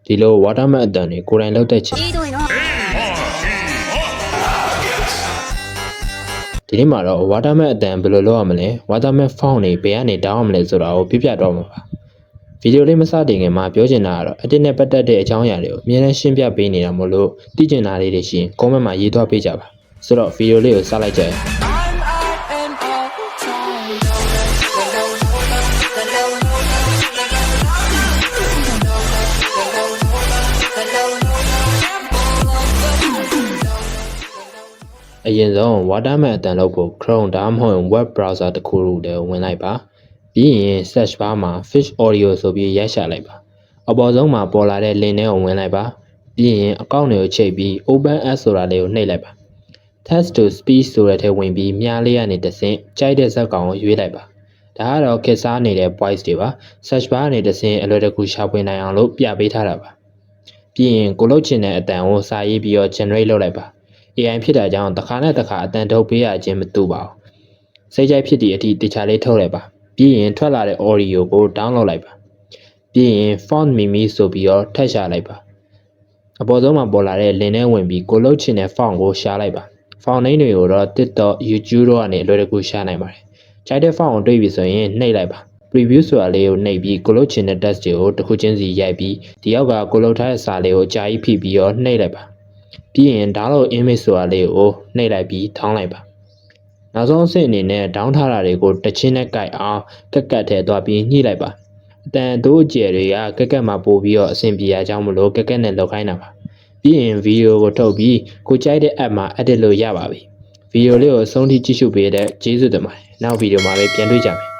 ဒီလို watermark အတန်တွေကိုယ်တိုင်လုပ်တတ်ချင်ဒီနေ့မှာတော့ watermark အတန်ဘယ်လိုလုပ်ရမလဲ watermark font တွေဘယ်ကနေတောင်းရမလဲဆိုတာကိုပြပြတော့မှာပါဗီဒီယိုလေးမစတင်ခင်မှာပြောချင်တာကတော့ edit နဲ့ပတ်သက်တဲ့အကြောင်းအရာတွေကိုအမြဲတမ်းရှင်းပြပေးနေတာမို့လို့သိချင်တာလေးတွေရှိရင် comment မှာရေးသွားပေးကြပါဆိုတော့ဗီဒီယိုလေးကိုစလိုက်ကြရအောင်အရင်ဆုံး watermark အတန်လုပ်ဖို့ Chrome ဒါမှမဟုတ် web browser တစ်ခုခုတည်းဝင်လိုက်ပါပြီးရင် search bar မှာ fish audio ဆိုပြီးရိုက်ရှာလိုက်ပါအပေါ်ဆုံးမှာပေါ်လာတဲ့ link ထဲကိုဝင်လိုက်ပါပြီးရင်အကောင့်တွေကိုချိန်ပြီး open as ဆိုတာလေးကိုနှိပ်လိုက်ပါ text to speech ဆိုတဲ့ထဲဝင်ပြီးမြားလေးကနေတဆင့်ကြိုက်တဲ့ဇာတ်ကောင်ကိုရွေးလိုက်ပါဒါကတော့ခေတ်စားနေတဲ့ voice တွေပါ search bar ကနေတဆင့်အလွယ်တကူရှာဖွေနိုင်အောင်လို့ပြပေးထားတာပါပြီးရင်ကိုလုပ်ချင်တဲ့အတန်ကိုစာရေးပြီးတော့ generate လုပ်လိုက်ပါAI ဖြစ်တာကြောင့်တစ်ခါနဲ့တစ်ခါအတန်ထုတ်ပေးရခြင်းမတူပါဘူးစိတ်ကြိုက်ဖြစ်သည့်အထိတခြားလေးထုတ်လိုက်ပါပြီးရင်ထွက်လာတဲ့ audio ကို download လိုက်ပါပြီးရင် font mimi ဆိုပြီးတော့ထပ်ရှာလိုက်ပါအပေါ်ဆုံးမှာပေါ်လာတဲ့ link ထဲဝင်ပြီးကိုလုပ်ချင်တဲ့ font ကိုရှာလိုက်ပါ font name တွေကိုတော့ TikTok YouTube တို့ကနေအလွယ်တကူရှာနိုင်ပါတယ်ကြိုက်တဲ့ font ကိုတွေ့ပြီဆိုရင်နှိပ်လိုက်ပါ preview ဆိုတာလေးကိုနှိပ်ပြီးကိုလုပ်ချင်တဲ့ text တွေကိုတစ်ခုချင်းစီရိုက်ပြီးဒီအောက်ကကိုလုပ်ထားတဲ့စာလေးကိုအကြာကြီးဖိပြီးတော့နှိပ်လိုက်ပါပြီးရင် download image ဆိုတာလေးကိုနှိပ်လိုက်ပြီးထောင်းလိုက်ပါနောက်ဆုံးအဆင့်အနေနဲ့ down ထားတာတွေကိုတချင်းနဲ့ကြိုက်အောင်ကက်ကက်ထဲသွားပြီးညှိလိုက်ပါအတန်တို့အကျယ်တွေကကက်ကက်မှာပို့ပြီးတော့အဆင်ပြေရကြောင်းမလို့ကက်ကက်နဲ့လောက်ခိုင်းတာပါပြီးရင်ဗီဒီယိုကိုထုတ်ပြီးကိုကြိုက်တဲ့ app မှာ edit လို့ရပါပြီဗီဒီယိုလေးကိုအဆုံးထိကြည့်ရှုပေးတဲ့ကျေးဇူးတင်ပါတယ်နောက်ဗီဒီယိုမှာပဲပြန်တွေ့ကြမယ်